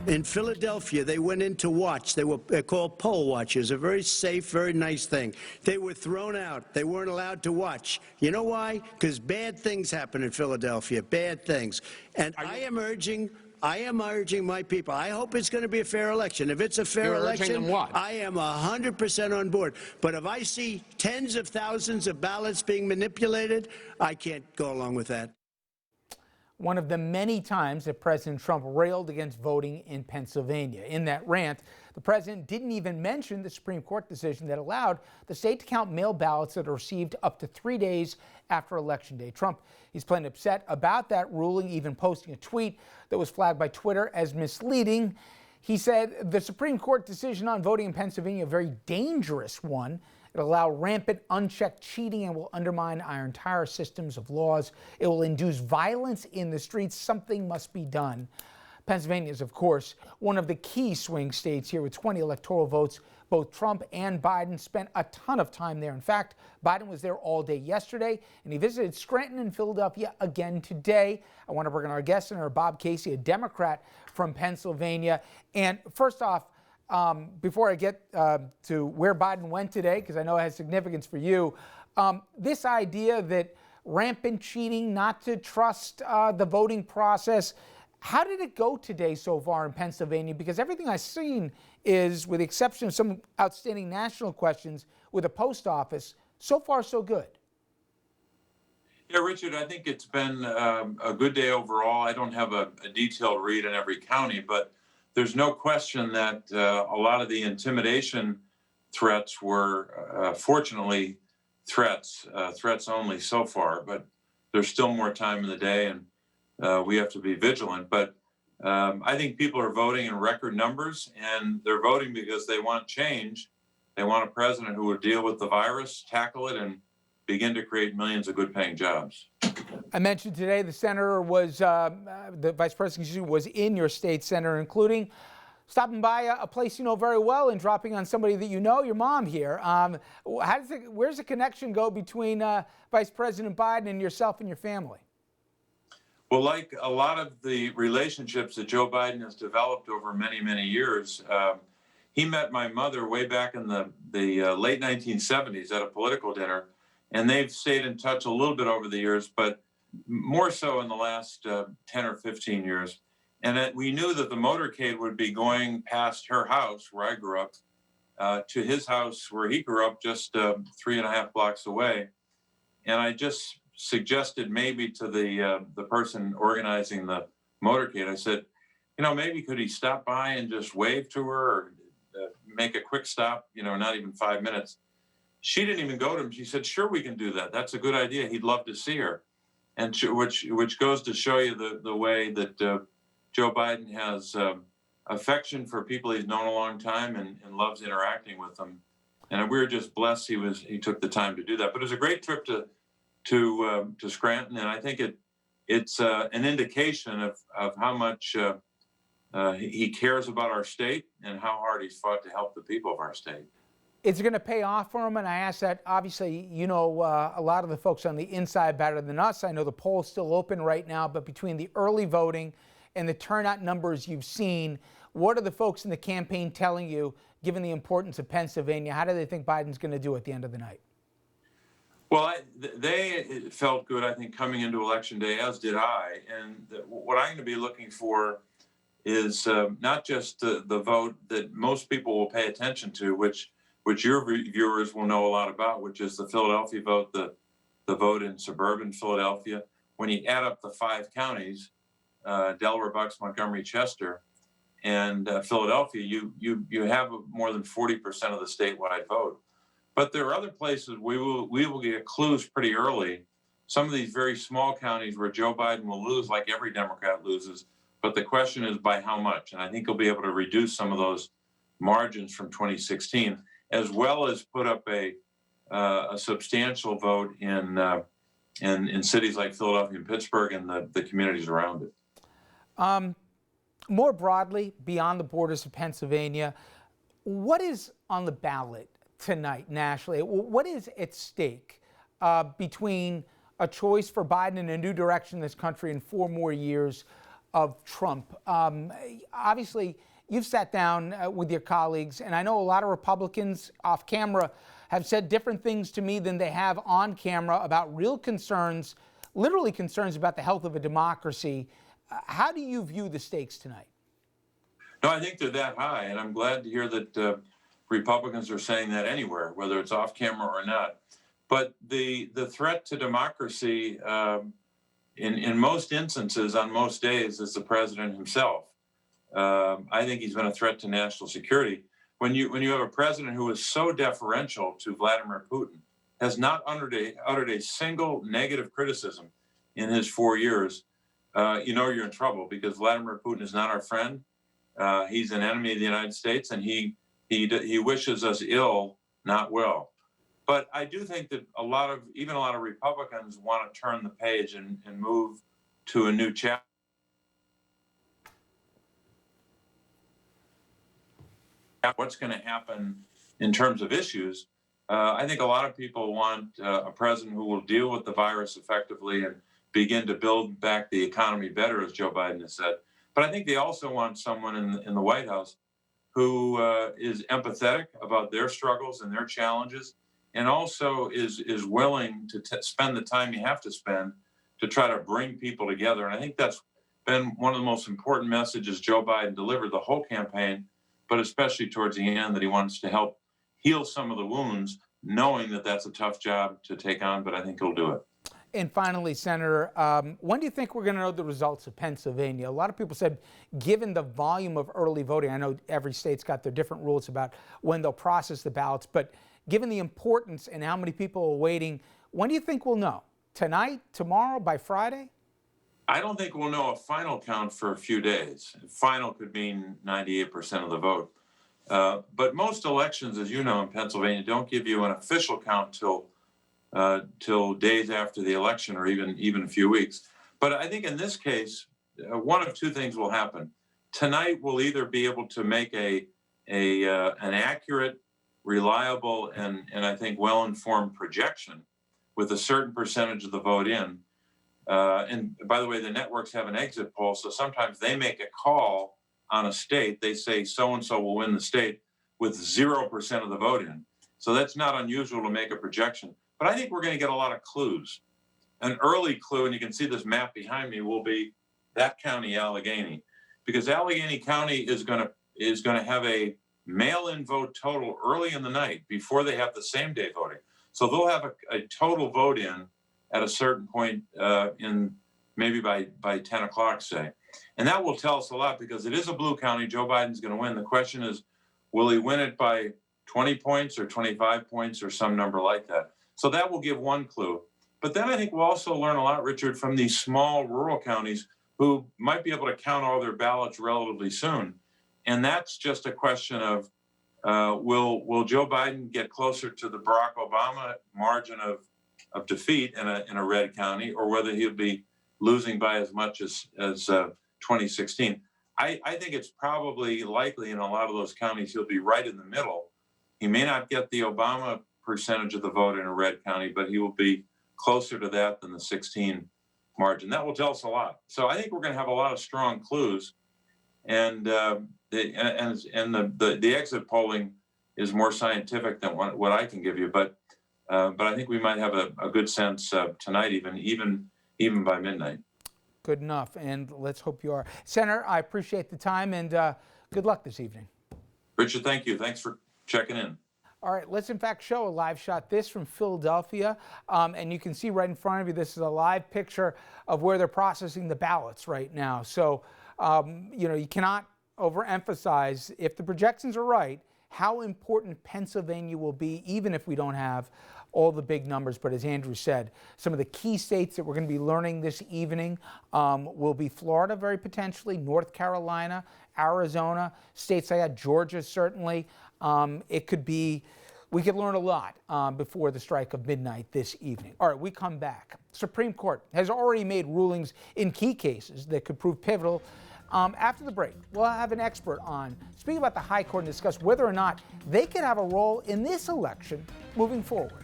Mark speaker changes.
Speaker 1: In Philadelphia, they went in to watch. They're called poll watchers, a very safe, very nice thing. They were thrown out. They weren't allowed to watch. You know why? Because bad things happen in Philadelphia, bad things. And I am urging my people. I hope it's going to be a fair election. If it's a fair election, I am 100% on board. But if I see tens of thousands of ballots being manipulated, I can't go along with that.
Speaker 2: One of the many times that President Trump railed against voting in Pennsylvania. In that rant, the president didn't even mention the Supreme Court decision that allowed the state to count mail ballots that are received up to 3 days after Election Day. Trump, he's plain upset about that ruling, even posting a tweet that was flagged by Twitter as misleading. He said the Supreme Court decision on voting in Pennsylvania, a very dangerous one. It'll allow rampant, unchecked cheating and will undermine our entire systems of laws. It will induce violence in the streets. Something must be done. Pennsylvania is, of course, one of the key swing states here with 20 electoral votes. Both Trump and Biden spent a ton of time there. In fact, Biden was there all day yesterday, and he visited Scranton and Philadelphia again today. I want to bring in our guest, Senator Bob Casey, a Democrat from Pennsylvania. And first off, before I get to where Biden went today, because I know it has significance for you, this idea that rampant cheating, not to trust the voting process, how did it go today so far in Pennsylvania? Because everything I've seen is, with the exception of some outstanding national questions with the post office, so far so good.
Speaker 3: Yeah, Richard, I think it's been a good day overall. I don't have a detailed read in every county, but there's no question that a lot of the intimidation threats were, fortunately, threats only so far, but there's still more time in the day and we have to be vigilant. But I think people are voting in record numbers, and they're voting because they want change. They want a president who would deal with the virus, tackle it, and begin to create millions of good-paying jobs.
Speaker 2: I mentioned today the senator was, the vice president was in your state, Senator, including stopping by a place you know very well and dropping on somebody that you know, your mom here. Where's the connection go between Vice President Biden and yourself and your family?
Speaker 3: Well, like a lot of the relationships that Joe Biden has developed over many, many years, he met my mother way back in the late 1970s at a political dinner, and they've stayed in touch a little bit over the years, but more so in the last 10 or 15 years. And we knew that the motorcade would be going past her house, where I grew up, to his house where he grew up, just 3.5 blocks away. And I just suggested maybe to the person organizing the motorcade, I said, you know, maybe could he stop by and just wave to her, or make a quick stop, you know, not even 5 minutes. She didn't even go to him. She said, sure, we can do that. That's a good idea. He'd love to see her. And which goes to show you the way that Joe Biden has affection for people he's known a long time and loves interacting with them. And we were just blessed he took the time to do that. But it was a great trip to Scranton, and I think it's an indication of how much he cares about our state and how hard he's fought to help the people of our state.
Speaker 2: Is it going to pay off for him? And I ask that, obviously, you know, a lot of the folks on the inside better than us. I know the poll's still open right now, but between the early voting and the turnout numbers you've seen, what are the folks in the campaign telling you, given the importance of Pennsylvania? How do they think Biden's going to do at the end of the night?
Speaker 3: Well, they felt good, I think, coming into Election Day, as did I. And what I'm going to be looking for is not just the vote that most people will pay attention to, which your viewers will know a lot about, which is the Philadelphia vote, the vote in suburban Philadelphia. When you add up the 5 counties, Delaware, Bucks, Montgomery, Chester, and Philadelphia, you have more than 40% of the statewide vote. But there are other places we will get clues pretty early. Some of these very small counties where Joe Biden will lose, like every Democrat loses. But the question is by how much? And I think he'll be able to reduce some of those margins from 2016, as well as put up a substantial vote in cities like Philadelphia and Pittsburgh and the communities around it.
Speaker 2: More broadly, beyond the borders of Pennsylvania, what is on the ballot tonight nationally? What is at stake between a choice for Biden and a new direction in this country in 4 more years of Trump. Obviously, you've sat down with your colleagues, and I know a lot of Republicans off camera have said different things to me than they have on camera about real concerns, literally concerns about the health of a democracy. How do you view the stakes tonight?
Speaker 3: No, I think they're that high, and I'm glad to hear that Republicans are saying that anywhere, whether it's off camera or not. But the threat to democracy, in most instances, on most days, is the president himself. I think he's been a threat to national security. When you have a president who is so deferential to Vladimir Putin, has not uttered a single negative criticism in his 4 years, you know you're in trouble, because Vladimir Putin is not our friend. He's an enemy of the United States, and he wishes us ill, not well. But I do think that even a lot of Republicans want to turn the page and move to a new chapter. What's going to happen in terms of issues? I think a lot of people want a president who will deal with the virus effectively and begin to build back the economy better, as Joe Biden has said. But I think they also want someone in the White House who is empathetic about their struggles and their challenges, and also is willing to spend the time you have to spend to try to bring people together. And I think that's been one of the most important messages Joe Biden delivered the whole campaign, but especially towards the end, that he wants to help heal some of the wounds, knowing that that's a tough job to take on, but I think he'll do it.
Speaker 2: And finally, Senator, when do you think we're going to know the results of Pennsylvania? A lot of people said, given the volume of early voting, I know every state's got their different rules about when they'll process the ballots, but given the importance and how many people are waiting, when do you think we'll know? Tonight, tomorrow, by Friday?
Speaker 3: I don't think we'll know a final count for a few days. Final could mean 98% of the vote. But most elections, as you know, in Pennsylvania, don't give you an official count till days after the election, or even a few weeks. But I think in this case, one of two things will happen. Tonight, we'll either be able to make an accurate, reliable, and I think well-informed projection with a certain percentage of the vote in. And by the way, the networks have an exit poll, so sometimes they make a call on a state. They say so-and-so will win the state with 0% of the vote in. So that's not unusual to make a projection. But I think we're going to get a lot of clues. An early clue, and you can see this map behind me, will be that county, Allegheny, because Allegheny County is going to have a mail-in vote total early in the night before they have the same-day voting. So they'll have a total vote in at a certain point in maybe by 10 o'clock, say. And that will tell us a lot, because it is a blue county. Joe Biden's going to win. The question is, will he win it by 20 points or 25 points or some number like that? So that will give one clue. But then I think we'll also learn a lot, Richard, from these small rural counties who might be able to count all their ballots relatively soon. And that's just a question of, will Joe Biden get closer to the Barack Obama margin of defeat in a red county, or whether he'll be losing by as much as 2016. I think it's probably likely in a lot of those counties he'll be right in the middle. He may not get the Obama percentage of the vote in a red county, but he will be closer to that than the 16 margin. That will tell us a lot. So I think we're going to have a lot of strong clues, and the exit polling is more scientific than what I can give you. But I think we might have a good sense tonight, even by midnight.
Speaker 2: Good enough, and let's hope you are. Senator, I appreciate the time, and good luck this evening.
Speaker 3: Richard, thank you. Thanks for checking in.
Speaker 2: All right, let's in fact show a live shot. This from Philadelphia, and you can see right in front of you, this is a live picture of where they're processing the ballots right now. So, you cannot overemphasize, if the projections are right, how important Pennsylvania will be, even if we don't have all the big numbers. But as Andrew said, some of the key states that we're going to be learning this evening will be Florida, very potentially, North Carolina, Arizona, states like that, Georgia, certainly. We could learn a lot before the strike of midnight this evening. All right, we come back. Supreme Court has already made rulings in key cases that could prove pivotal. After the break, we'll have an expert on speaking about the High Court and discuss whether or not they could have a role in this election moving forward.